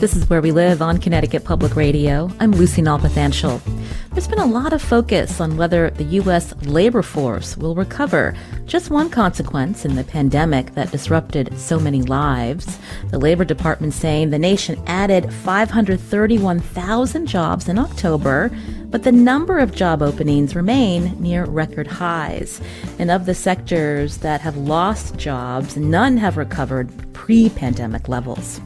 This is Where We Live on Connecticut Public Radio. I'm Lucy Nalpathanchel. There's been a lot of focus on whether the U.S. labor force will recover. Just one consequence in the pandemic that disrupted so many lives. The Labor Department saying the nation added 531,000 jobs in October, but the number of job openings remain near record highs. And of the sectors that have lost jobs, none have recovered pre-pandemic levels.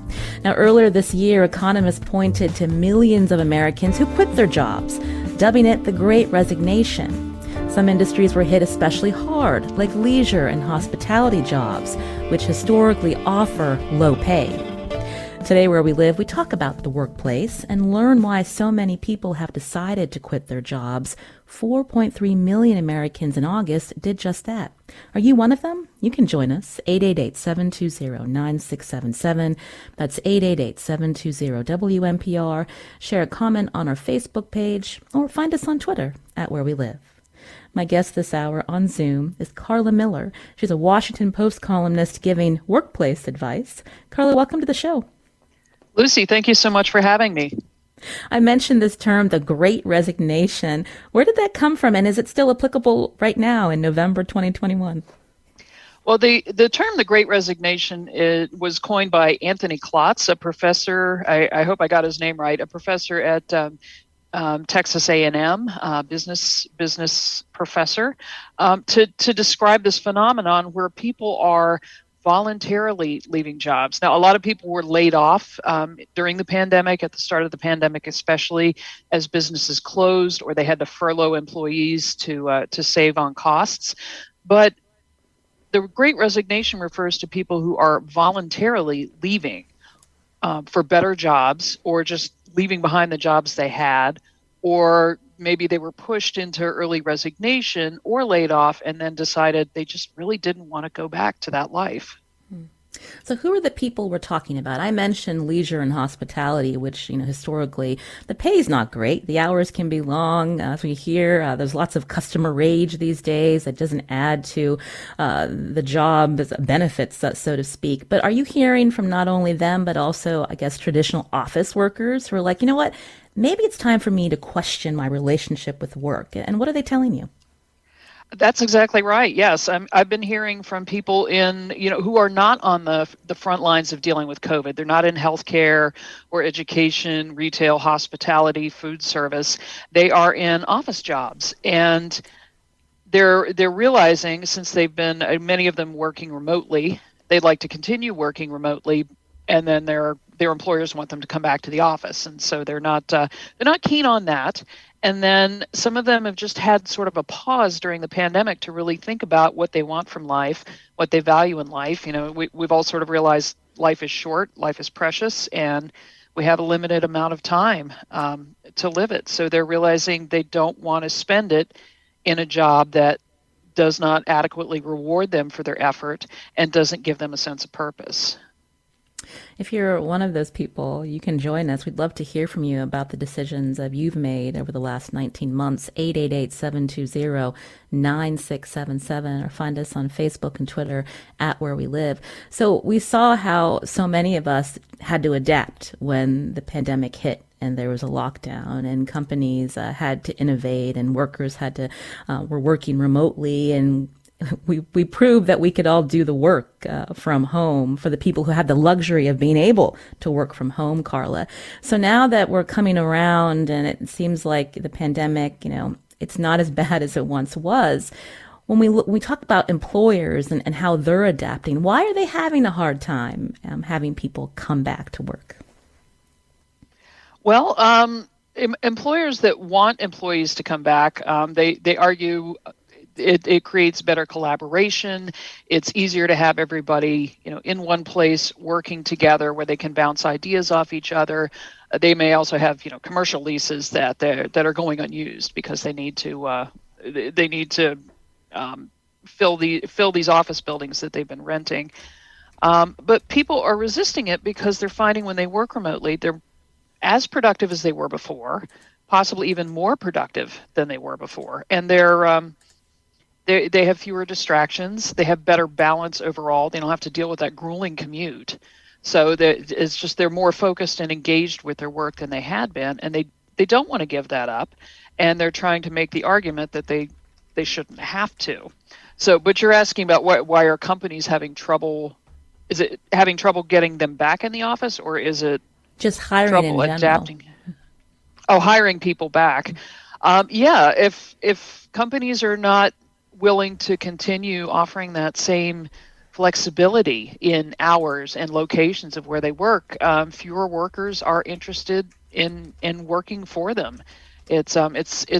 Now, earlier this year, economists pointed to millions of Americans who quit their jobs, dubbing it the Great Resignation. Some industries were hit especially hard, like leisure and hospitality jobs, which historically offer low pay. Today, Where We Live, we talk about the workplace and learn why so many people have decided to quit their jobs. 4.3 million Americans in August did just that. Are you one of them? You can join us, 888-720-9677. That's 888-720-WNPR. Share a comment on our Facebook page or find us on Twitter at Where We Live. My guest this hour on Zoom is Karla Miller. She's a Washington Post columnist giving workplace advice. Karla, welcome to the show. Lucy, thank you so much for having me. I mentioned this term, the Great Resignation. Where did that come from, and is it still applicable right now in November 2021? Well, the term the Great Resignation was coined by Anthony Klotz, a professor, I hope I got his name right, a professor at Texas A&M, business professor, to describe this phenomenon where people are voluntarily leaving jobs. Now, a lot of people were laid off during the pandemic, at the start of the pandemic, especially as businesses closed or they had to furlough employees to save on costs. But the Great Resignation refers to people who are voluntarily leaving for better jobs, or just leaving behind the jobs they had, or maybe they were pushed into early resignation or laid off and then decided they just really didn't want to go back to that life. So who are the people we're talking about? I mentioned leisure and hospitality, which, historically, the pay is not great. The hours can be long. As we hear, there's lots of customer rage these days that doesn't add to the job benefits, so to speak. But are you hearing from not only them, but also, I guess, traditional office workers who are like, you know what, maybe it's time for me to question my relationship with work? And what are they telling you? That's exactly right. Yes, I've been hearing from people who are not on the front lines of dealing with COVID. They're not in healthcare or education, retail, hospitality, food service. They are in office jobs, and they're realizing, since they've been many of them working remotely, they'd like to continue working remotely, and then their employers want them to come back to the office, and so they're not keen on that. And then some of them have just had sort of a pause during the pandemic to really think about what they want from life, what they value in life. We've all sort of realized life is short, life is precious, and we have a limited amount of time to live it. So they're realizing they don't want to spend it in a job that does not adequately reward them for their effort and doesn't give them a sense of purpose. If you're one of those people, you can join us. We'd love to hear from you about the decisions that you've made over the last 19 months. 888-720-9677, or find us on Facebook and Twitter at Where We Live. So we saw how so many of us had to adapt when the pandemic hit and there was a lockdown, and companies had to innovate, and workers were working remotely, and we proved that we could all do the work from home for the people who had the luxury of being able to work from home, Karla. So now that we're coming around and it seems like the pandemic, it's not as bad as it once was, when we talk about employers and how they're adapting, why are they having a hard time having people come back to work? Well, employers that want employees to come back, they argue it creates better collaboration. It's easier to have everybody, in one place working together where they can bounce ideas off each other. They may also have, commercial leases that are going unused because they need to fill these office buildings that they've been renting. But people are resisting it because they're finding when they work remotely, they're as productive as they were before, possibly even more productive than they were before, and they have fewer distractions. They have better balance overall. They don't have to deal with that grueling commute. So that it's just they're more focused and engaged with their work than they had been, and they don't want to give that up, and they're trying to make the argument that they shouldn't have to. So, but you're asking about why are companies having trouble? Is it having trouble getting them back in the office, or is it Just hiring in trouble general. adapting? Oh, hiring people back. Yeah, if companies are not willing to continue offering that same flexibility in hours and locations of where they work, fewer workers are interested in working for them. It's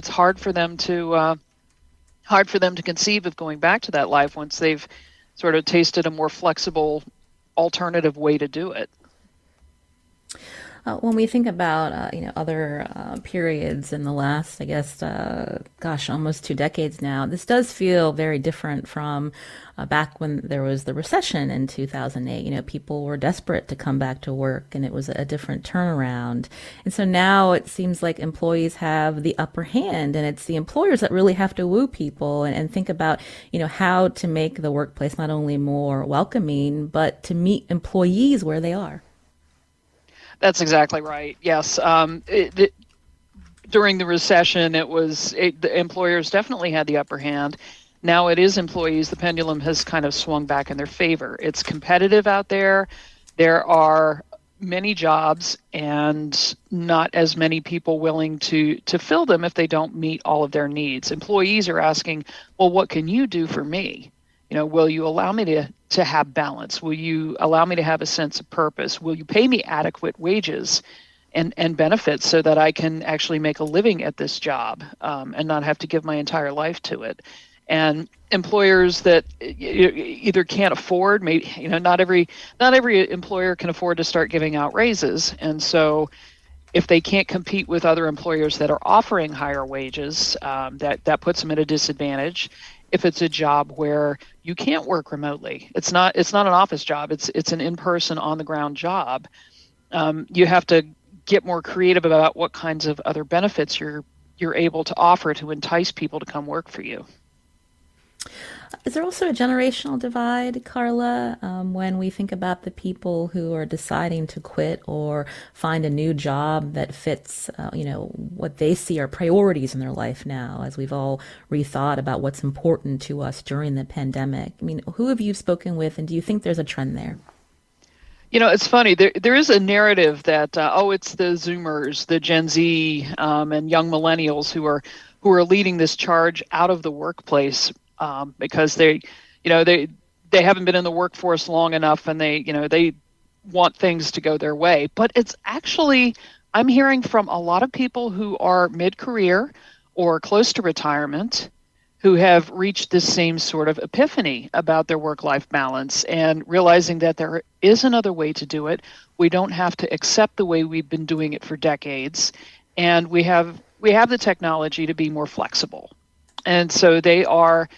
hard for them to conceive of going back to that life once they've sort of tasted a more flexible alternative way to do it. When we think about other periods in the last, I guess, almost 2 decades now, this does feel very different from back when there was the recession in 2008. People were desperate to come back to work, and it was a different turnaround. And so now it seems like employees have the upper hand, and it's the employers that really have to woo people and think about how to make the workplace not only more welcoming, but to meet employees where they are. That's exactly right. Yes. During the recession, the employers definitely had the upper hand. Now it is employees. The pendulum has kind of swung back in their favor. It's competitive out there. There are many jobs and not as many people willing to fill them if they don't meet all of their needs. Employees are asking, well, what can you do for me? Will you allow me to have balance? Will you allow me to have a sense of purpose? Will you pay me adequate wages and benefits so that I can actually make a living at this job and not have to give my entire life to it? And employers that either can't afford, maybe not every employer can afford to start giving out raises, and so if they can't compete with other employers that are offering higher wages, that puts them at a disadvantage. If it's a job where you can't work remotely, it's not an office job. It's an in-person, on-the-ground job. You have to get more creative about what kinds of other benefits you're able to offer to entice people to come work for you. Is there also a generational divide, Karla, when we think about the people who are deciding to quit or find a new job that fits, what they see are priorities in their life now, as we've all rethought about what's important to us during the pandemic? I mean, who have you spoken with, and do you think there's a trend there? It's funny. There is a narrative that it's the Zoomers, the Gen Z, and young millennials who are leading this charge out of the workplace. Because they haven't been in the workforce long enough, and they want things to go their way. But it's actually, I'm hearing from a lot of people who are mid-career or close to retirement who have reached this same sort of epiphany about their work-life balance and realizing that there is another way to do it. We don't have to accept the way we've been doing it for decades, and we have the technology to be more flexible. And so they are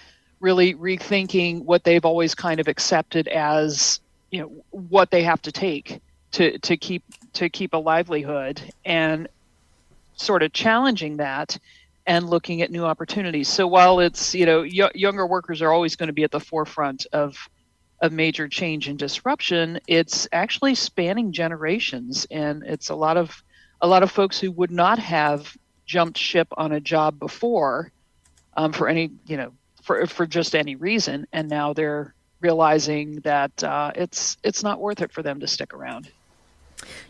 really rethinking what they've always kind of accepted as, what they have to take to keep a livelihood, and sort of challenging that and looking at new opportunities. So while it's, younger workers are always going to be at the forefront of major change and disruption, it's actually spanning generations, and it's a lot of folks who would not have jumped ship on a job before for any, for just any reason, and now they're realizing that it's not worth it for them to stick around.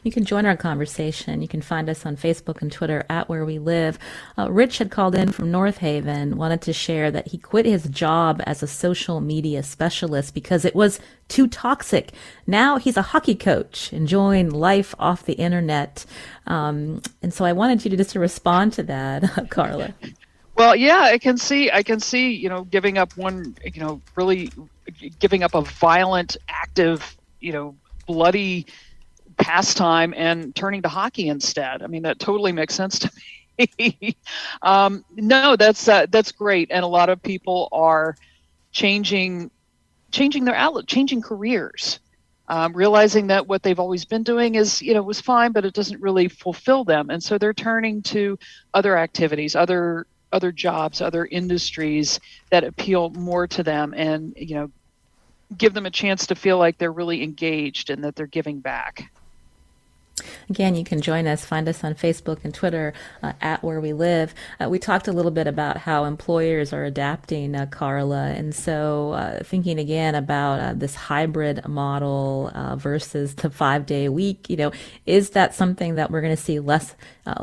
You can join our conversation. You can find us on Facebook and Twitter at Where We Live. Rich had called in from North Haven, wanted to share that he quit his job as a social media specialist because it was too toxic. Now he's a hockey coach, enjoying life off the internet. And so I wanted you to just respond to that, Karla. Well, yeah, I can see, giving up really giving up a violent, active, bloody pastime and turning to hockey instead. I mean, that totally makes sense to me. No, that's great. And a lot of people are changing their outlook, changing careers, realizing that what they've always been doing is, was fine, but it doesn't really fulfill them. And so they're turning to other activities, other jobs, other industries that appeal more to them, and give them a chance to feel like they're really engaged and that they're giving back. Again, you can join us, find us on Facebook and Twitter at Where We Live. We talked a little bit about how employers are adapting, Karla, and so thinking again about this hybrid model versus the 5-day week, is that something that we're going to see less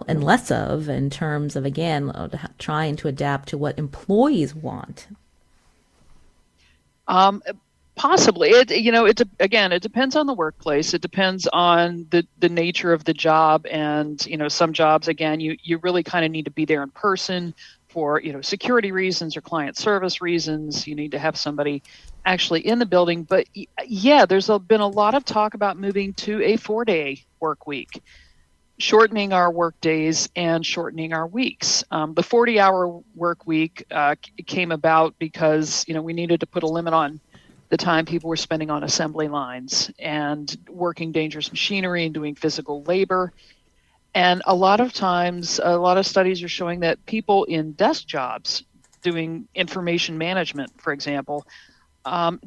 and less of in terms of, again, trying to adapt to what employees want? Possibly. It depends on the workplace. It depends on the nature of the job. And, some jobs, again, you really kind of need to be there in person for, security reasons or client service reasons. You need to have somebody actually in the building. But yeah, there's been a lot of talk about moving to a 4-day work week, shortening our work days and shortening our weeks. The 40-hour work week came about because, we needed to put a limit on the time people were spending on assembly lines and working dangerous machinery and doing physical labor. And a lot of times, a lot of studies are showing that people in desk jobs doing information management, for example,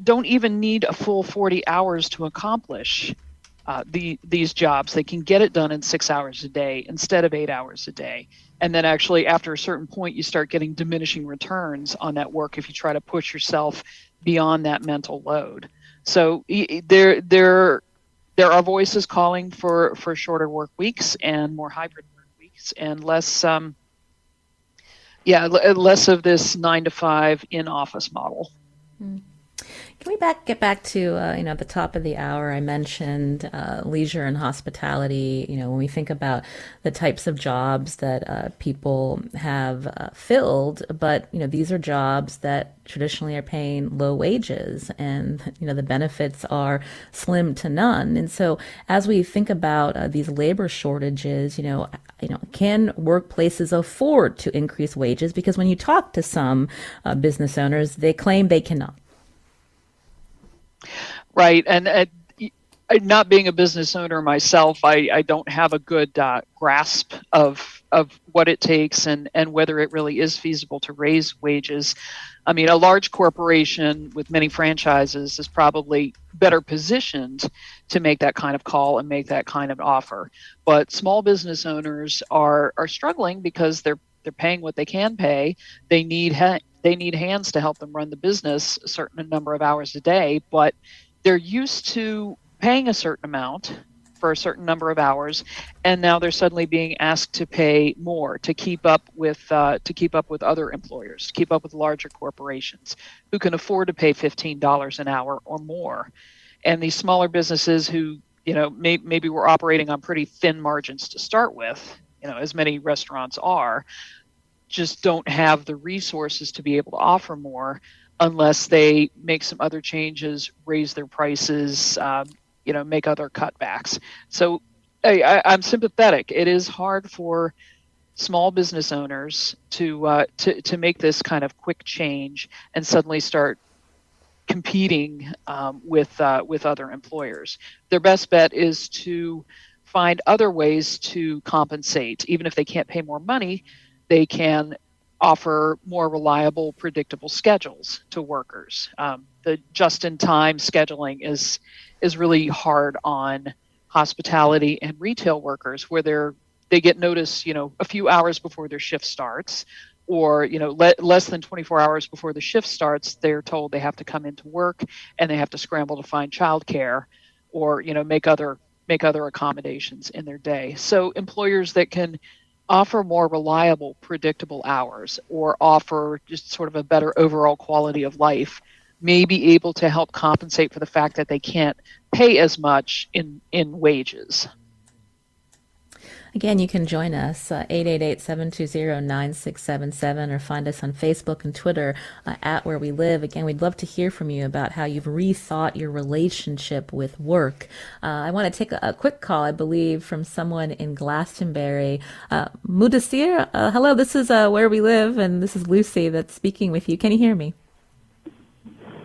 don't even need a full 40 hours to accomplish these jobs. They can get it done in 6 hours a day instead of 8 hours a day. And then actually after a certain point, you start getting diminishing returns on that work if you try to push yourself beyond that mental load. So there are voices calling for shorter work weeks and more hybrid work weeks and less of this 9 to 5 in office model. Can we get back to, at the top of the hour, I mentioned leisure and hospitality. When we think about the types of jobs that people have filled, but, these are jobs that traditionally are paying low wages and, the benefits are slim to none. And so as we think about these labor shortages, can workplaces afford to increase wages? Because when you talk to some business owners, they claim they cannot. Right. And not being a business owner myself, I don't have a good grasp of what it takes and whether it really is feasible to raise wages. I mean, a large corporation with many franchises is probably better positioned to make that kind of call and make that kind of offer. But small business owners are struggling because they're paying what they can pay. They need hands to help them run the business a certain number of hours a day, but they're used to paying a certain amount for a certain number of hours, and now they're suddenly being asked to pay more to keep up with other employers, to keep up with larger corporations who can afford to pay $15 an hour or more. And these smaller businesses who maybe were operating on pretty thin margins to start with, as many restaurants are, just don't have the resources to be able to offer more unless they make some other changes, raise their prices, make other cutbacks. So I'm sympathetic. It is hard for small business owners to make this kind of quick change and suddenly start competing with other employers. Their best bet is to find other ways to compensate. Even if they can't pay more money, they can offer more reliable, predictable schedules to workers. The just-in-time scheduling is really hard on hospitality and retail workers, where they get notice, a few hours before their shift starts, or less than 24 hours before the shift starts, they're told they have to come into work and they have to scramble to find childcare, or make other accommodations in their day. So employers that can offer more reliable, predictable hours or offer just sort of a better overall quality of life may be able to help compensate for the fact that they can't pay as much in wages. Again, you can join us, 888-720-9677, or find us on Facebook and Twitter at Where We Live. Again, we'd love to hear from you about how you've rethought your relationship with work. I want to take a quick call, I believe, from someone in Glastonbury. Mudassir, hello, this is Where We Live, and this is Lucy that's speaking with you. Can you hear me?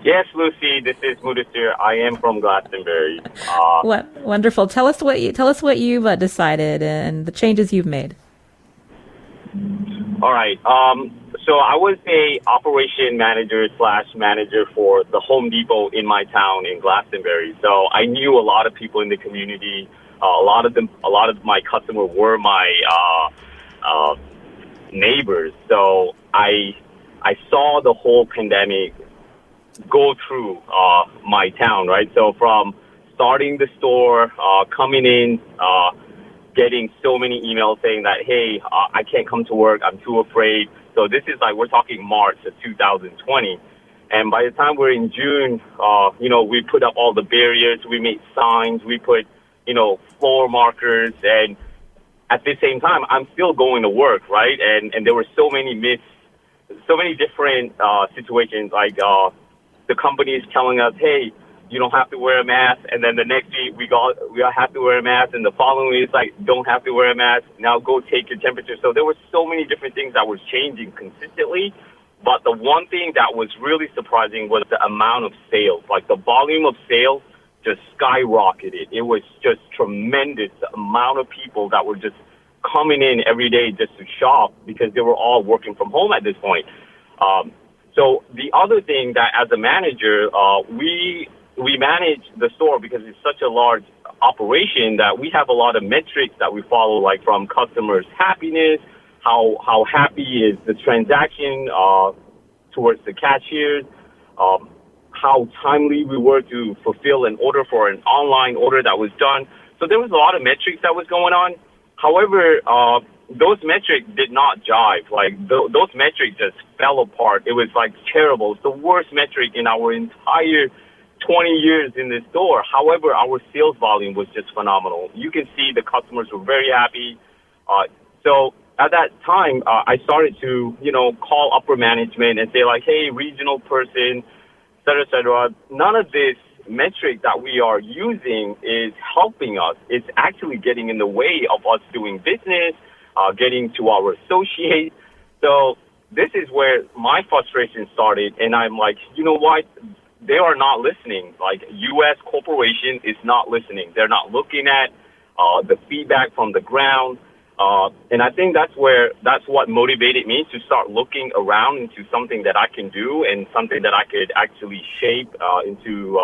Yes, Lucy, this is Mudassir. I am from Glastonbury. What wonderful! Tell us what you've decided and the changes you've made. All right. So I was a operation manager slash manager for the Home Depot in my town in Glastonbury. So I knew a lot of people in the community. A lot of my customers were my neighbors. So I saw the whole pandemic go through my town, right? So from starting the store, coming in, getting so many emails saying that, hey, I can't come to work, I'm too afraid. So this is like, we're talking March of 2020. And by the time we're in June, we put up all the barriers, we made signs, we put, floor markers. And at the same time, I'm still going to work, right? And there were so many different situations, like the company is telling us, hey, you don't have to wear a mask, and then the next week we have to wear a mask, and the following week it's like, don't have to wear a mask, now go take your temperature. So there were so many different things that was changing consistently, but the one thing that was really surprising was the amount of sales. Like the volume of sales just skyrocketed. It was just tremendous, the amount of people that were just coming in every day just to shop because they were all working from home at this point. So the other thing that as a manager, we manage the store because it's such a large operation that we have a lot of metrics that we follow, like from customers' happiness, how happy is the transaction towards the cashiers, how timely we were to fulfill an order for an online order that was done. So there was a lot of metrics that was going on. However, those metrics did not jive. Like those metrics just fell apart. It was like terrible. It's the worst metric in our entire 20 years in this store. However, our sales volume was just phenomenal. You can see the customers were very happy. So at that time, I started to, call upper management and say like, hey, regional person, et cetera, et cetera. None of this metric that we are using is helping us. It's actually getting in the way of us doing business, getting to our associates. So this is where my frustration started. And I'm like, you know what? They are not listening. Like U.S. corporation is not listening. They're not looking at the feedback from the ground. And I think that's what motivated me to start looking around into something that I can do and something that I could actually shape into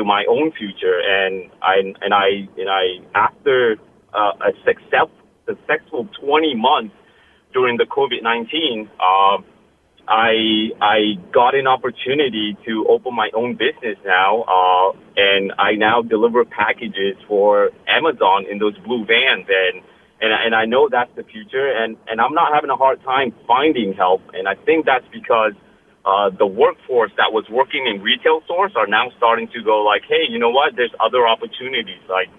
my own future. And I after a successful 20 months during the COVID-19, I got an opportunity to open my own business now, and I now deliver packages for Amazon in those blue vans, and I know that's the future, and I'm not having a hard time finding help, and I think that's because the workforce that was working in retail stores are now starting to go like, hey, you know what? There's other opportunities like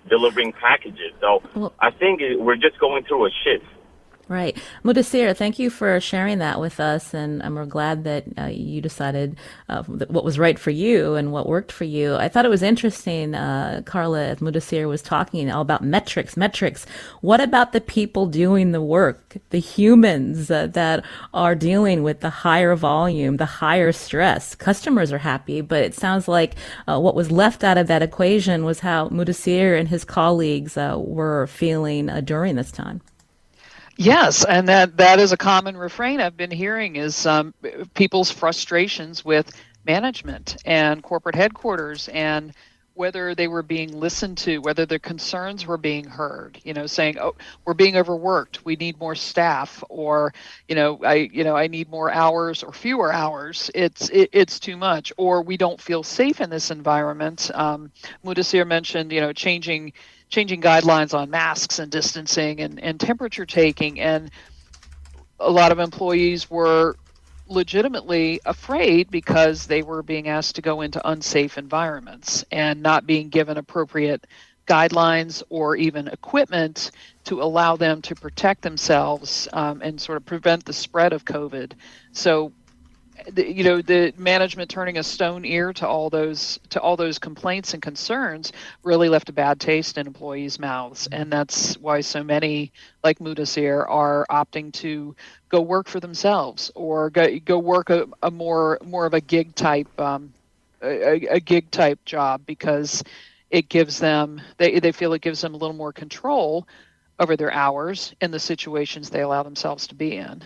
delivering packages. So I think we're just going through a shift. Right. Mudassir, thank you for sharing that with us. And we're glad that you decided what was right for you and what worked for you. I thought it was interesting, Karla, as Mudassir was talking all about metrics. What about the people doing the work, the humans that are dealing with the higher volume, the higher stress? Customers are happy, but it sounds like what was left out of that equation was how Mudassir and his colleagues were feeling during this time. Yes, and that is a common refrain I've been hearing is people's frustrations with management and corporate headquarters and whether they were being listened to, whether their concerns were being heard, saying, oh, we're being overworked, we need more staff, or, I need more hours or fewer hours, it's too much, or we don't feel safe in this environment. Mudassir mentioned, changing guidelines on masks and distancing and temperature taking. And a lot of employees were legitimately afraid because they were being asked to go into unsafe environments and not being given appropriate guidelines or even equipment to allow them to protect themselves and sort of prevent the spread of COVID. So the management turning a stone ear to all those complaints and concerns really left a bad taste in employees' mouths, and that's why so many, like Mudassir, are opting to go work for themselves or go work a more of a gig type a gig type job because it gives them they feel it gives them a little more control over their hours in the situations they allow themselves to be in.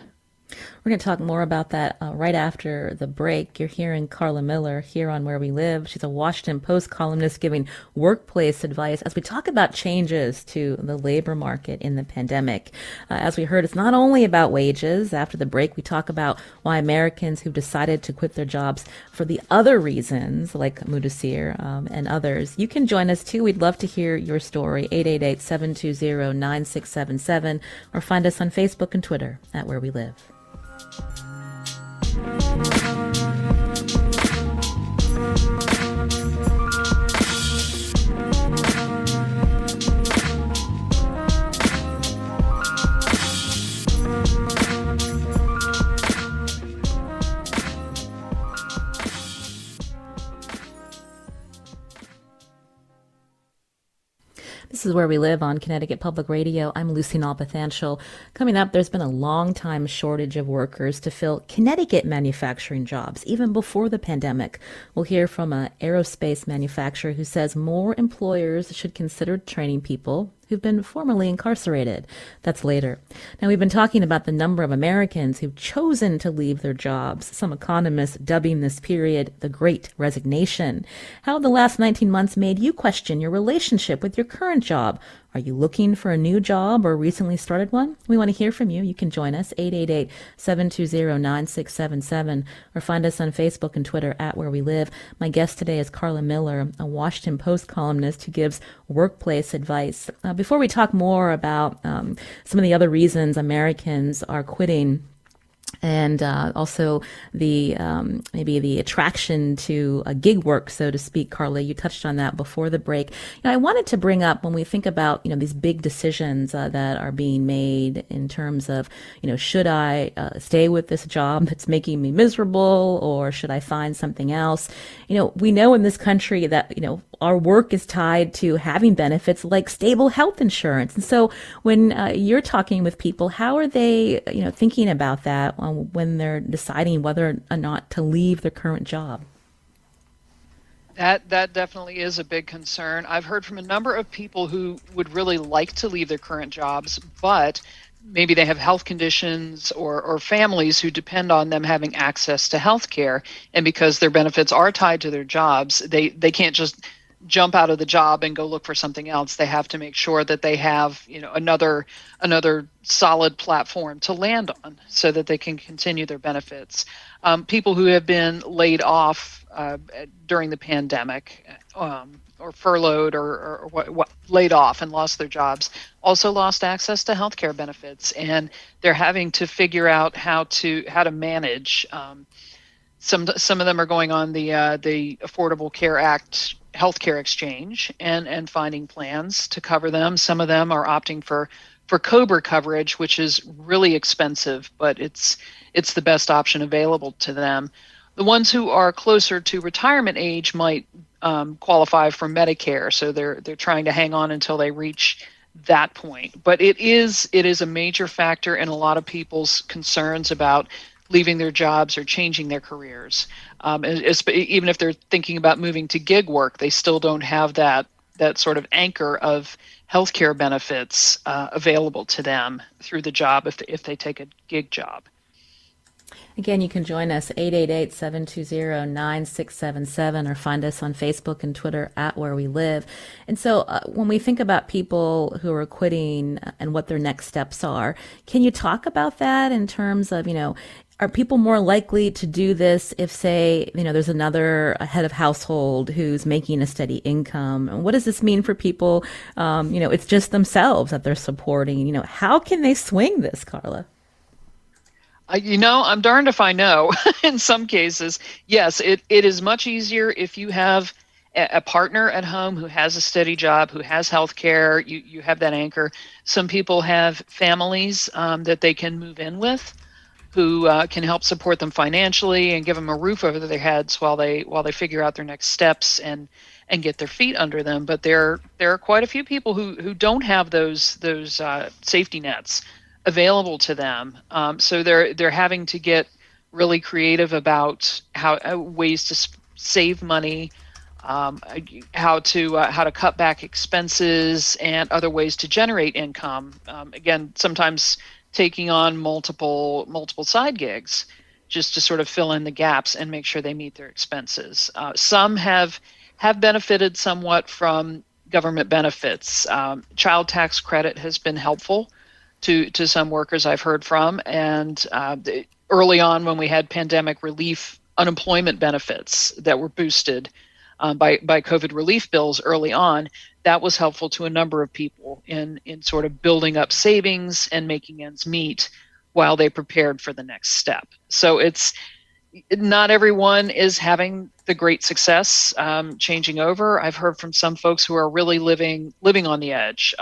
We're going to talk more about that right after the break. You're hearing Karla Miller here on Where We Live. She's a Washington Post columnist giving workplace advice as we talk about changes to the labor market in the pandemic. As we heard, it's not only about wages. After the break, we talk about why Americans who've decided to quit their jobs for the other reasons, like Mudasir and others. You can join us too. We'd love to hear your story, 888-720-9677, or find us on Facebook and Twitter at Where We Live. This is Where We Live on Connecticut Public Radio. I'm Lucy Nalpathanchel. Coming up, there's been a long time shortage of workers to fill Connecticut manufacturing jobs, even before the pandemic. We'll hear from an aerospace manufacturer who says more employers should consider training people who've been formerly incarcerated. That's later. Now, we've been talking about the number of Americans who've chosen to leave their jobs, some economists dubbing this period the Great Resignation. How have the last 19 months made you question your relationship with your current job? Are you looking for a new job or recently started one? We want to hear from you. You can join us, 888-720-9677, or find us on Facebook and Twitter at Where We Live. My guest today is Karla Miller, a Washington Post columnist who gives workplace advice. Before we talk more about some of the other reasons Americans are quitting, and also the maybe the attraction to gig work, so to speak. Karla, you touched on that before the break. I wanted to bring up, when we think about these big decisions that are being made in terms of should I stay with this job that's making me miserable, or should I find something else? We know in this country that our work is tied to having benefits like stable health insurance, and so when you're talking with people, how are they thinking about that when they're deciding whether or not to leave their current job? That definitely is a big concern. I've heard from a number of people who would really like to leave their current jobs, but maybe they have health conditions or families who depend on them having access to health care, and because their benefits are tied to their jobs, they can't just jump out of the job and go look for something else. They have to make sure that they have another solid platform to land on so that they can continue their benefits. People who have been laid off during the pandemic or furloughed or laid off and lost their jobs also lost access to healthcare benefits, and they're having to figure out how to manage. Some of them are going on the Affordable Care Act healthcare exchange and finding plans to cover them. Some of them are opting for COBRA coverage, which is really expensive, but it's the best option available to them. The ones who are closer to retirement age might qualify for Medicare, so they're trying to hang on until they reach that point. But it is a major factor in a lot of people's concerns about leaving their jobs or changing their careers. Even if they're thinking about moving to gig work, they still don't have that sort of anchor of healthcare benefits available to them through the job if they take a gig job. Again, you can join us, 888-720-9677, or find us on Facebook and Twitter at Where We Live. And so when we think about people who are quitting and what their next steps are, can you talk about that in terms of, are people more likely to do this if, say, there's another head of household who's making a steady income? And what does this mean for people? It's just themselves that they're supporting. How can they swing this, Karla? I'm darned if I know. In some cases, yes, it is much easier if you have a partner at home who has a steady job, who has health care. You have that anchor. Some people have families that they can move in with, who can help support them financially and give them a roof over their heads while they figure out their next steps and get their feet under them. But there are quite a few people who don't have those safety nets available to them. So they're having to get really creative about how ways to save money, how to cut back expenses and other ways to generate income. Again, sometimes taking on multiple side gigs just to sort of fill in the gaps and make sure they meet their expenses. Some have benefited somewhat from government benefits. Child tax credit has been helpful to some workers I've heard from, and early on when we had pandemic relief unemployment benefits that were boosted by COVID relief bills early on, that was helpful to a number of people in sort of building up savings and making ends meet while they prepared for the next step. So not everyone is having the great success changing over. I've heard from some folks who are really living on the edge.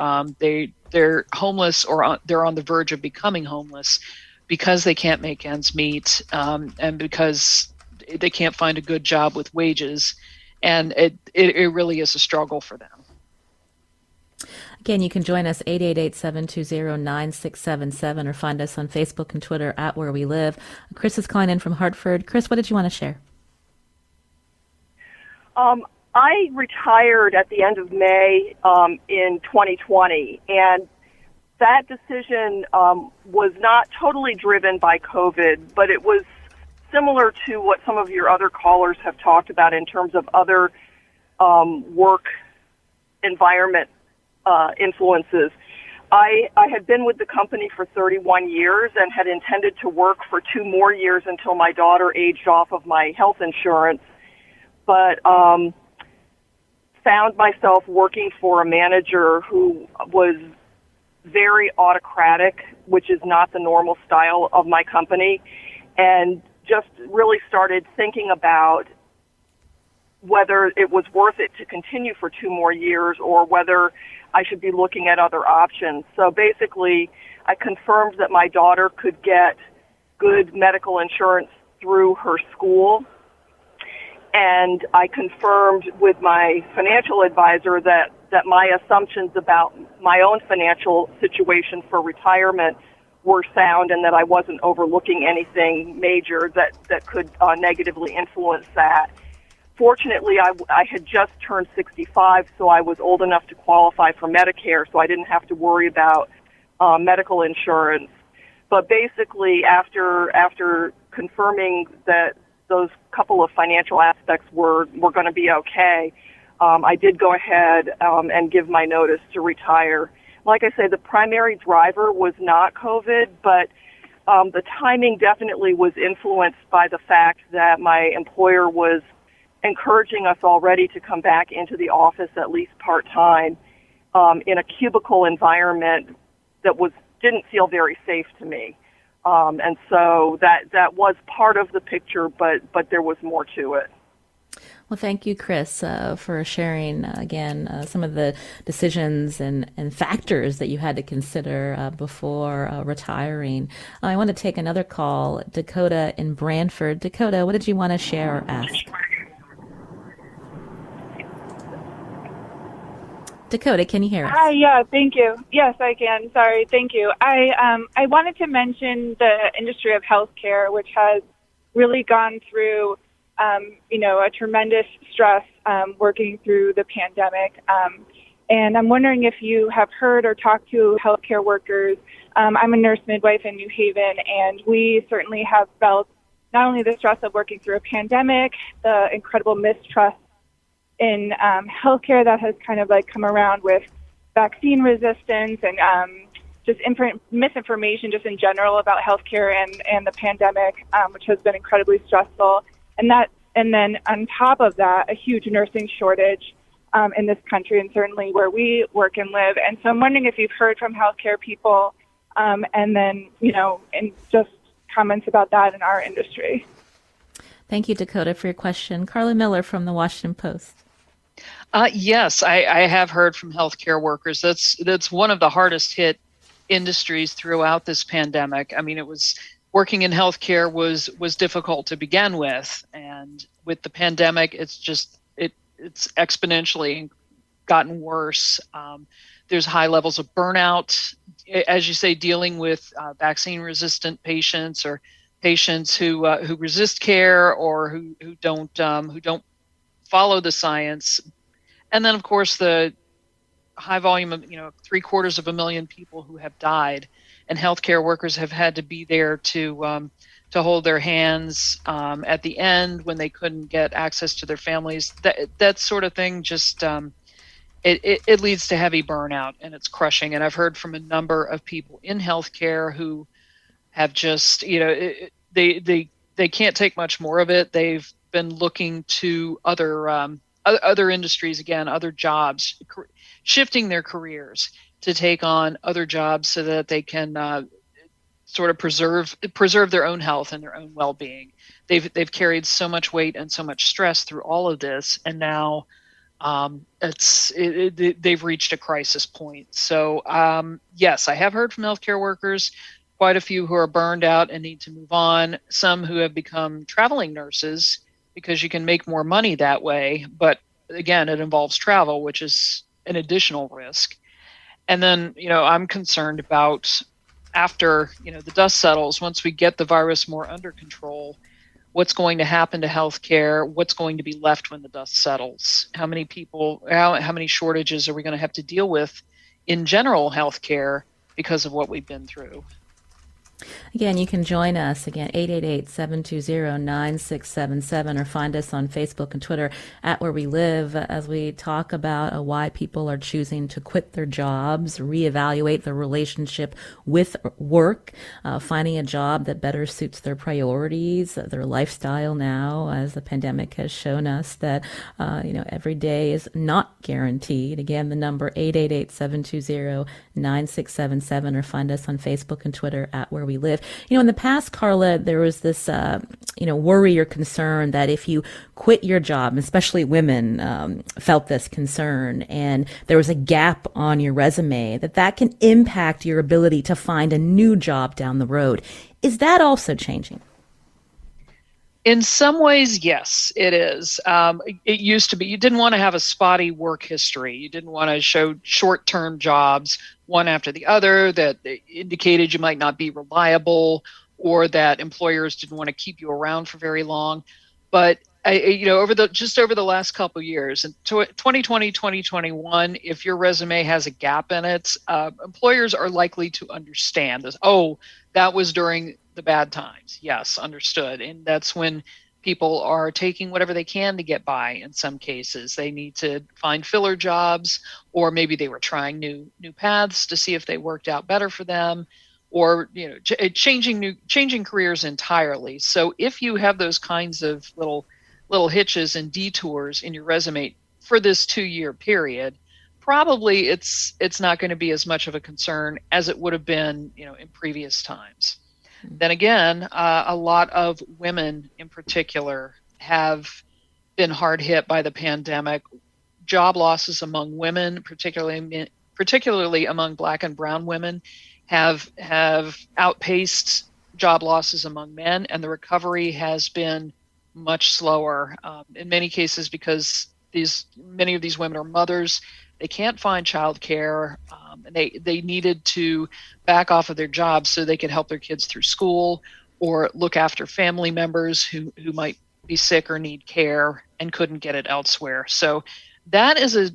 They're homeless, or they're on the verge of becoming homeless because they can't make ends meet, and because they can't find a good job with wages. And it really is a struggle for them. Again, you can join us 888-720-9677 or find us on Facebook and Twitter at Where We Live. Chris is calling in from Hartford. Chris, what did you want to share? I retired at the end of May in 2020, and that decision was not totally driven by COVID, but it was similar to what some of your other callers have talked about in terms of other work environment influences. I had been with the company for 31 years and had intended to work for 2 more years until my daughter aged off of my health insurance, but found myself working for a manager who was very autocratic, which is not the normal style of my company, and just really started thinking about whether it was worth it to continue for 2 more years or whether I should be looking at other options. So basically, I confirmed that my daughter could get good medical insurance through her school, and I confirmed with my financial advisor that my assumptions about my own financial situation for retirement were sound and that I wasn't overlooking anything major that could negatively influence that. Fortunately, I had just turned 65, so I was old enough to qualify for Medicare, so I didn't have to worry about medical insurance. But basically, after confirming that those couple of financial aspects were going to be okay, I did go ahead and give my notice to retire. Like I say, the primary driver was not COVID, but the timing definitely was influenced by the fact that my employer was encouraging us already to come back into the office at least part-time in a cubicle environment that didn't feel very safe to me. And so that was part of the picture, but there was more to it. Well, thank you, Chris, for sharing, again, some of the decisions and factors that you had to consider before retiring. I want to take another call. Dakota in Brantford. Dakota, what did you want to share or ask? Dakota, can you hear us? Hi, yeah, thank you. Yes, I can. Sorry, thank you. I wanted to mention the industry of healthcare, which has really gone through a tremendous stress working through the pandemic. And I'm wondering if you have heard or talked to healthcare workers. I'm a nurse midwife in New Haven, and we certainly have felt not only the stress of working through a pandemic, the incredible mistrust in healthcare that has kind of like come around with vaccine resistance and just misinformation just in general about healthcare and the pandemic, which has been incredibly stressful. And then on top of that, a huge nursing shortage in this country and certainly where we work and live. And so I'm wondering if you've heard from healthcare people and then, and just comments about that in our industry. Thank you, Dakota, for your question. Karla Miller from the Washington Post. Yes, I have heard from healthcare workers. That's one of the hardest hit industries throughout this pandemic. I mean, working in healthcare was difficult to begin with, and with the pandemic, it's exponentially gotten worse. There's high levels of burnout, as you say, dealing with vaccine-resistant patients or patients who resist care or who don't follow the science. And then, of course, the high volume of, 750,000 people who have died, and healthcare workers have had to be there to hold their hands at the end when they couldn't get access to their families. That sort of thing just it leads to heavy burnout, and it's crushing. And I've heard from a number of people in healthcare who have just, they can't take much more of it. They've been looking to other industries again, other jobs, shifting their careers to take on other jobs so that they can sort of preserve their own health and their own well-being. They've carried so much weight and so much stress through all of this, and now they've reached a crisis point. So yes, I have heard from healthcare workers, quite a few who are burned out and need to move on. Some who have become traveling nurses because you can make more money that way, but again, it involves travel, which is an additional risk. And then, I'm concerned about after, the dust settles, once we get the virus more under control, what's going to happen to healthcare, what's going to be left when the dust settles, how many shortages are we going to have to deal with in general healthcare because of what we've been through. Again, you can join us, 888-720-9677, or find us on Facebook and Twitter at Where We Live, as we talk about why people are choosing to quit their jobs, reevaluate their relationship with work, finding a job that better suits their priorities, their lifestyle now, as the pandemic has shown us that, every day is not guaranteed. Again, the number 888-720-9677, or find us on Facebook and Twitter at Where We Live. In the past, Karla, there was this, worry or concern that if you quit your job, especially women felt this concern, and there was a gap on your resume, that can impact your ability to find a new job down the road. Is that also changing? In some ways, yes, it is. It used to be you didn't want to have a spotty work history. You didn't want to show short-term jobs, one after the other, that indicated you might not be reliable, or that employers didn't want to keep you around for very long. But over the last couple of years, in 2020, 2021, if your resume has a gap in it, employers are likely to understand this. Oh, that was during the bad times. Yes, understood. And that's when people are taking whatever they can to get by. In some cases, they need to find filler jobs, or maybe they were trying new paths to see if they worked out better for them, or changing careers entirely. So if you have those kinds of little hitches and detours in your resume for this 2-year period, probably it's not going to be as much of a concern as it would have been, in previous times. Then again, a lot of women in particular have been hard hit by the pandemic. Job losses among women, particularly among Black and brown women, have outpaced job losses among men, and the recovery has been much slower in many cases because many of these women are mothers. They can't find childcare, and they needed to back off of their jobs so they could help their kids through school or look after family members who might be sick or need care and couldn't get it elsewhere. So that is a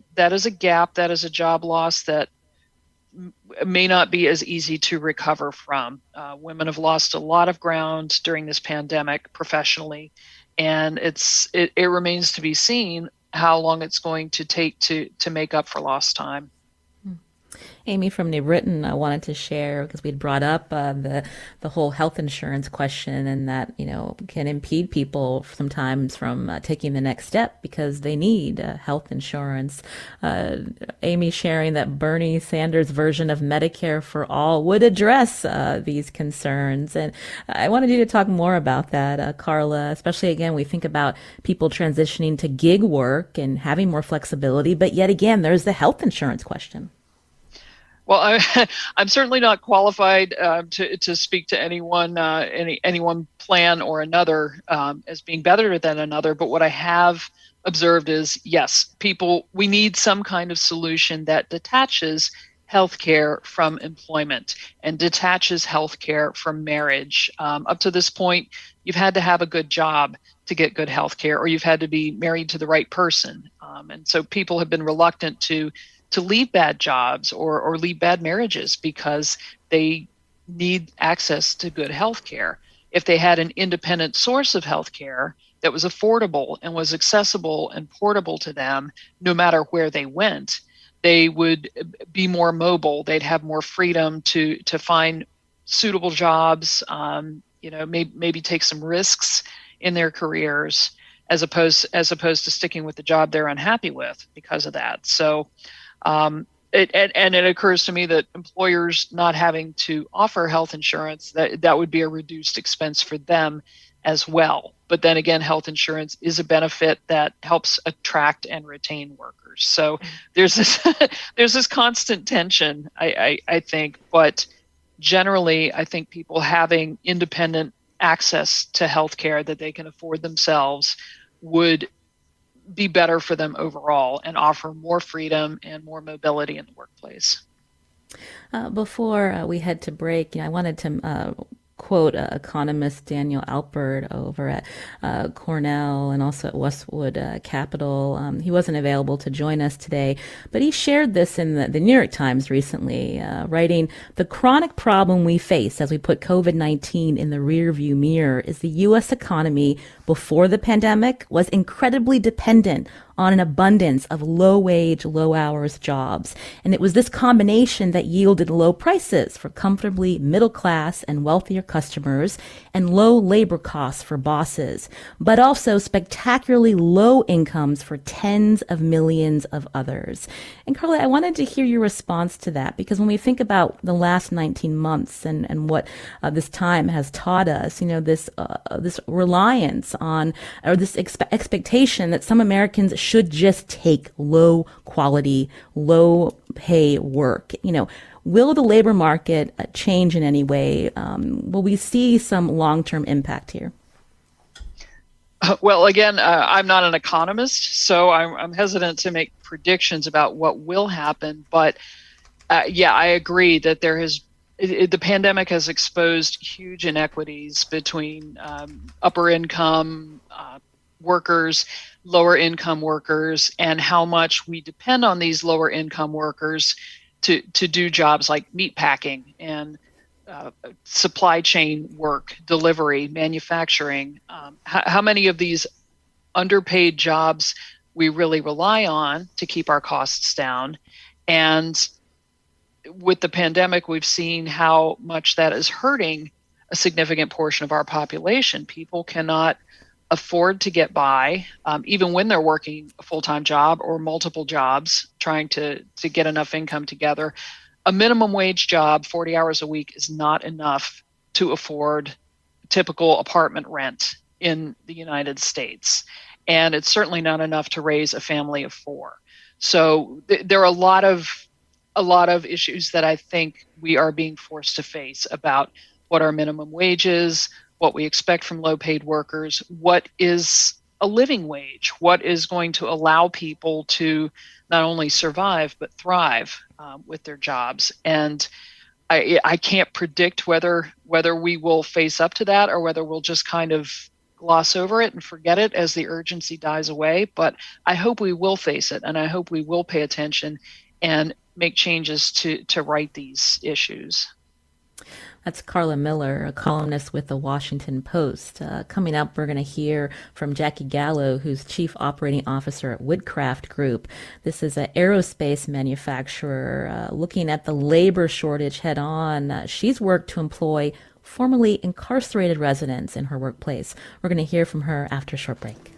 gap, that is a job loss that may not be as easy to recover from. Women have lost a lot of ground during this pandemic professionally, and it remains to be seen how long it's going to take to make up for lost time. Amy from New Britain, I wanted to share, because we'd brought up the whole health insurance question, and that can impede people sometimes from taking the next step because they need health insurance. Amy sharing that Bernie Sanders' version of Medicare for all would address these concerns, and I wanted you to talk more about that, Karla. Especially again, we think about people transitioning to gig work and having more flexibility, but yet again, there's the health insurance question. Well, I'm certainly not qualified to speak to anyone plan or another as being better than another. But what I have observed is, yes, we need some kind of solution that detaches healthcare from employment and detaches healthcare from marriage. Up to this point, you've had to have a good job to get good healthcare, or you've had to be married to the right person. And so people have been reluctant to leave bad jobs or leave bad marriages because they need access to good healthcare. If they had an independent source of healthcare that was affordable and was accessible and portable to them, no matter where they went, they would be more mobile. They'd have more freedom to find suitable jobs, maybe take some risks in their careers as opposed to sticking with the job they're unhappy with because of that. So it occurs to me that employers not having to offer health insurance, that would be a reduced expense for them as well. But then again, health insurance is a benefit that helps attract and retain workers. So there's this constant tension, I think. But generally, I think people having independent access to healthcare that they can afford themselves would be better for them overall and offer more freedom and more mobility in the workplace. Before we head to break, I wanted to quote economist Daniel Alpert over at Cornell and also at Westwood Capital. He wasn't available to join us today, but he shared this in the New York Times recently, writing, "The chronic problem we face as we put COVID-19 in the rearview mirror is the U.S. economy before the pandemic was incredibly dependent on an abundance of low-wage, low-hours jobs. And it was this combination that yielded low prices for comfortably middle-class and wealthier customers and low labor costs for bosses, but also spectacularly low incomes for tens of millions of others." And Karla, I wanted to hear your response to that, because when we think about the last 19 months and what this time has taught us, this reliance on, or this expectation that some Americans should just take low quality, low pay work. Will the labor market change in any way? Will we see some long-term impact here? Well, again, I'm not an economist, so I'm hesitant to make predictions about what will happen. But I agree that the pandemic has exposed huge inequities between upper income workers, lower income workers, and how much we depend on these lower income workers to do jobs like meat packing and supply chain work, delivery, manufacturing. How many of these underpaid jobs we really rely on to keep our costs down. And with the pandemic, we've seen how much that is hurting a significant portion of our population. People cannot afford to get by, even when they're working a full-time job or multiple jobs, trying to get enough income together. A minimum wage job, 40 hours a week, is not enough to afford typical apartment rent in the United States. And it's certainly not enough to raise a family of four. So there are a lot of issues that I think we are being forced to face about what our minimum wage is, what we expect from low-paid workers, what is a living wage, what is going to allow people to not only survive but thrive with their jobs. And I can't predict whether we will face up to that or whether we'll just kind of gloss over it and forget it as the urgency dies away. But I hope we will face it, and I hope we will pay attention and make changes to right these issues. That's Karla Miller, a columnist with the Washington Post. Coming up, we're going to hear from Jackie Gallo, who's Chief Operating Officer at Whitcraft Group. This is an aerospace manufacturer looking at the labor shortage head on. She's worked to employ formerly incarcerated residents in her workplace. We're going to hear from her after a short break.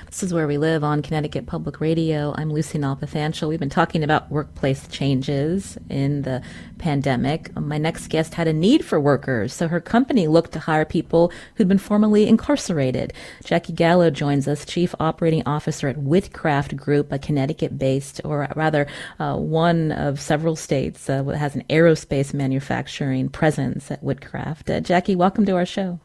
This is Where We Live on Connecticut Public Radio. I'm Lucy Nalpathanchel. We've been talking about workplace changes in the pandemic. My next guest had a need for workers, so her company looked to hire people who'd been formerly incarcerated. Jackie Gallo joins us, Chief Operating Officer at Whitcraft Group, a Connecticut-based, or rather one of several states that has an aerospace manufacturing presence at Whitcraft. Jackie, welcome to our show.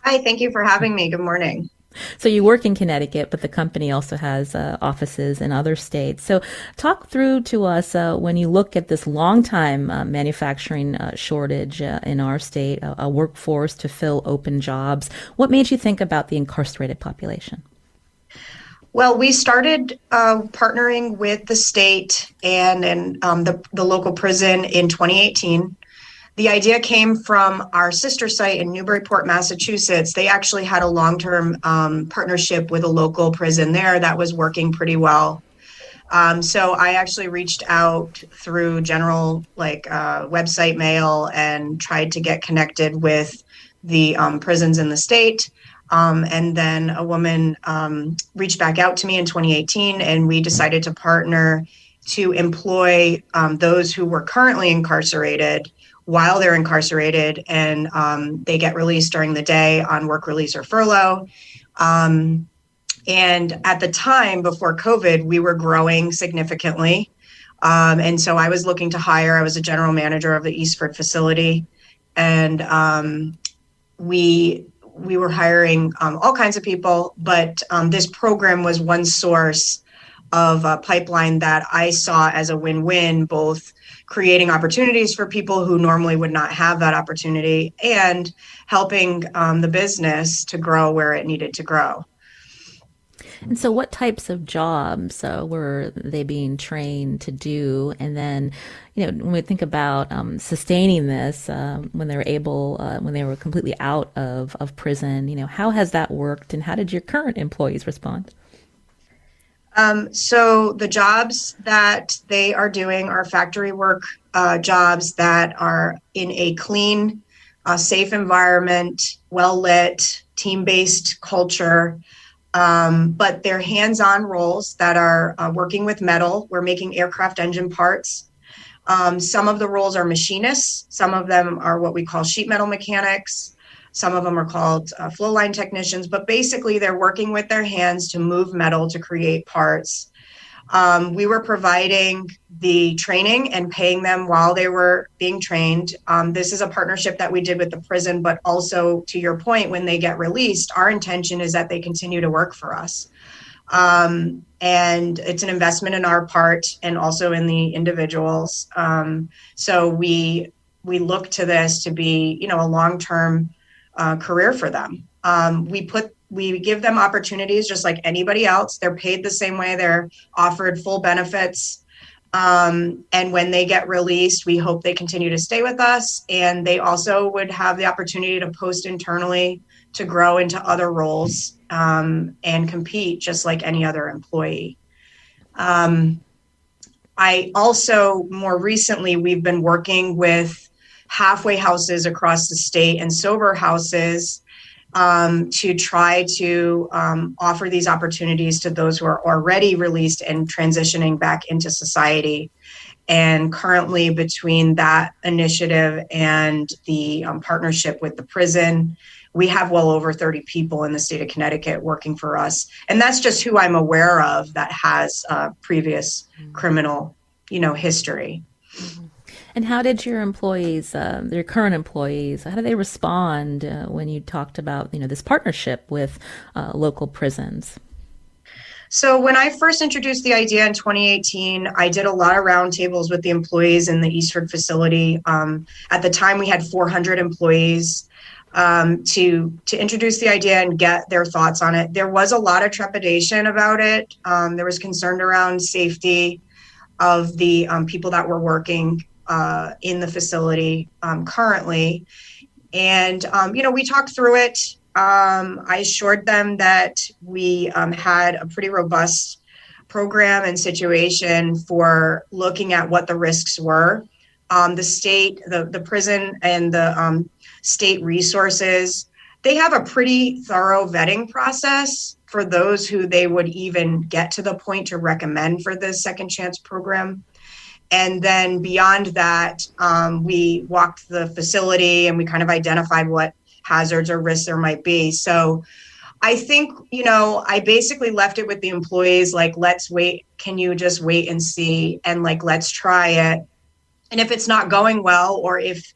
Hi, thank you for having me. Good morning. So you work in Connecticut, but the company also has offices in other states. So talk through to us when you look at this long-time manufacturing shortage in our state, a workforce to fill open jobs. What made you think about the incarcerated population? Well, we started partnering with the state and the local prison in 2018. The idea came from our sister site in Newburyport, Massachusetts. They actually had a long-term partnership with a local prison there that was working pretty well. So I actually reached out through general website mail and tried to get connected with the prisons in the state. And then a woman reached back out to me in 2018, and we decided to partner to employ those who were currently incarcerated while they're incarcerated, and they get released during the day on work release or furlough. And at the time before COVID, we were growing significantly. And so I was looking to hire. I was a general manager of the Eastford facility, and we were hiring all kinds of people, but this program was one source of a pipeline that I saw as a win-win, both creating opportunities for people who normally would not have that opportunity and helping the business to grow where it needed to grow. And so what types of jobs were they being trained to do? And then, when we think about sustaining this, when they were able, when they were completely out of prison, how has that worked, and how did your current employees respond? So the jobs that they are doing are factory work jobs that are in a clean, safe environment, well-lit, team-based culture. But they're hands-on roles that are working with metal. We're making aircraft engine parts. Some of the roles are machinists. Some of them are what we call sheet metal mechanics. Some of them are called flow line technicians, but basically they're working with their hands to move metal to create parts. We were providing the training and paying them while they were being trained. This is a partnership that we did with the prison, but also to your point, when they get released, our intention is that they continue to work for us. And it's an investment in our part and also in the individuals. So we look to this to be, a long-term career for them. We give them opportunities just like anybody else. They're paid the same way. They're offered full benefits. And when they get released, we hope they continue to stay with us. And they also would have the opportunity to post internally to grow into other roles and compete just like any other employee. I also, more recently, we've been working with halfway houses across the state and sober houses to try to offer these opportunities to those who are already released and transitioning back into society. And currently, between that initiative and the partnership with the prison, we have well over 30 people in the state of Connecticut working for us. And that's just who I'm aware of that has previous criminal, history. Mm-hmm. And how did your employees, your current employees, how did they respond when you talked about, this partnership with local prisons? So when I first introduced the idea in 2018, I did a lot of roundtables with the employees in the Eastford facility. At the time, we had 400 employees to introduce the idea and get their thoughts on it. There was a lot of trepidation about it. There was concern around safety of the people that were working in the facility currently. And, we talked through it. I assured them that we had a pretty robust program and situation for looking at what the risks were. The state, the prison and the state resources they have a pretty thorough vetting process for those who they would even get to the point to recommend for the Second Chance program. And then beyond that, we walked the facility and we kind of identified what hazards or risks there might be. So I think, I basically left it with the employees, like, let's wait. Can you just wait and see? And like, let's try it. And if it's not going well, or if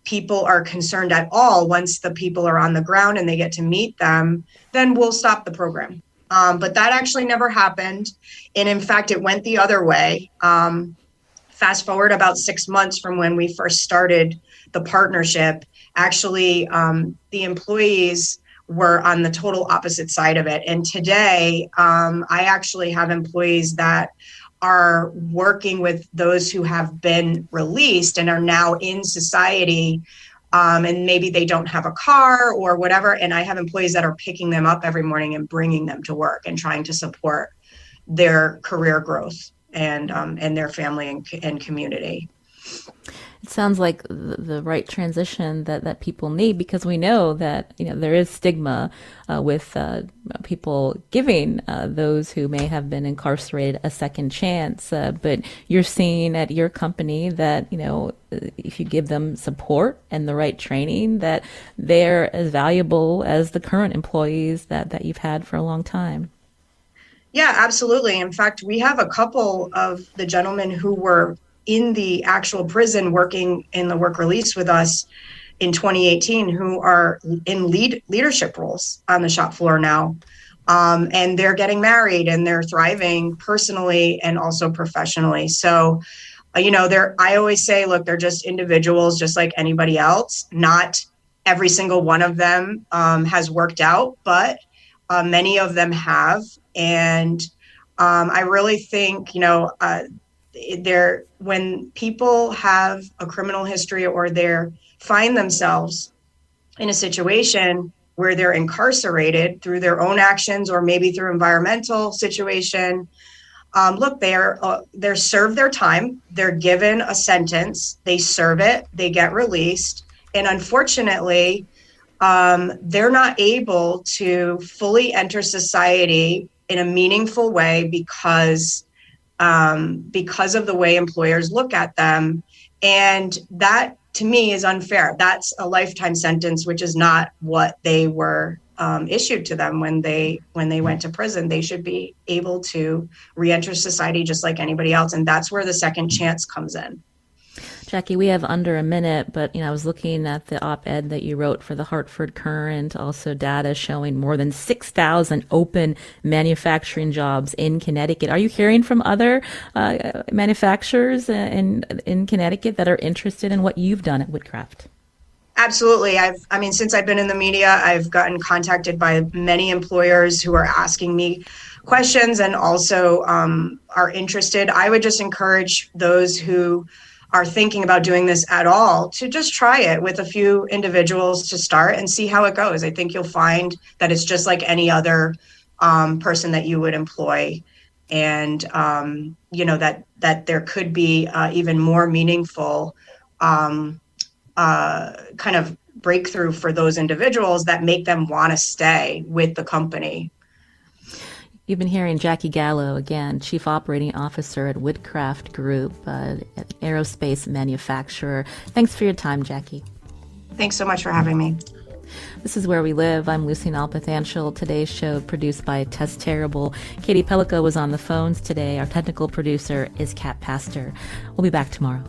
people are concerned at all, once the people are on the ground and they get to meet them, then we'll stop the program. But that actually never happened. And in fact, it went the other way. Fast forward about 6 months from when we first started the partnership, actually, the employees were on the total opposite side of it. And today, I actually have employees that are working with those who have been released and are now in society, and maybe they don't have a car or whatever. And I have employees that are picking them up every morning and bringing them to work and trying to support their career growth and their family and community. It sounds like the right transition that people need, because we know that there is stigma with people giving those who may have been incarcerated a second chance. But you're seeing at your company that if you give them support and the right training, that they're as valuable as the current employees that you've had for a long time. Yeah, absolutely. In fact, we have a couple of the gentlemen who were in the actual prison working in the work release with us in 2018 who are in leadership roles on the shop floor now. And they're getting married and they're thriving personally and also professionally. So, I always say, look, they're just individuals just like anybody else. Not every single one of them has worked out, but many of them have. And I really think, when people have a criminal history or they find themselves in a situation where they're incarcerated through their own actions or maybe through environmental situation, look, they're served their time, they're given a sentence, they serve it, they get released, and unfortunately, they're not able to fully enter society in a meaningful way because of the way employers look at them. And that, to me, is unfair. That's a lifetime sentence, which is not what they were issued to them when they went to prison. They should be able to re-enter society just like anybody else. And that's where the second chance comes in. Jackie, we have under a minute, but I was looking at the op-ed that you wrote for the Hartford Courant, also data showing more than 6,000 open manufacturing jobs in Connecticut. Are you hearing from other manufacturers in Connecticut that are interested in what you've done at Whitcraft? Absolutely. Since I've been in the media, I've gotten contacted by many employers who are asking me questions and also are interested. I would just encourage those who are thinking about doing this at all to just try it with a few individuals to start and see how it goes. I think you'll find that it's just like any other person that you would employ, and that there could be even more meaningful kind of breakthrough for those individuals that make them want to stay with the company. You've been hearing Jackie Gallo, again, Chief Operating Officer at Whitcraft Group, an aerospace manufacturer. Thanks for your time, Jackie. Thanks so much for having me. This is Where We Live. I'm Lucy Nalpathanchel. Today's show produced by Tess Terrible. Katie Pellico was on the phones today. Our technical producer is Kat Pastor. We'll be back tomorrow.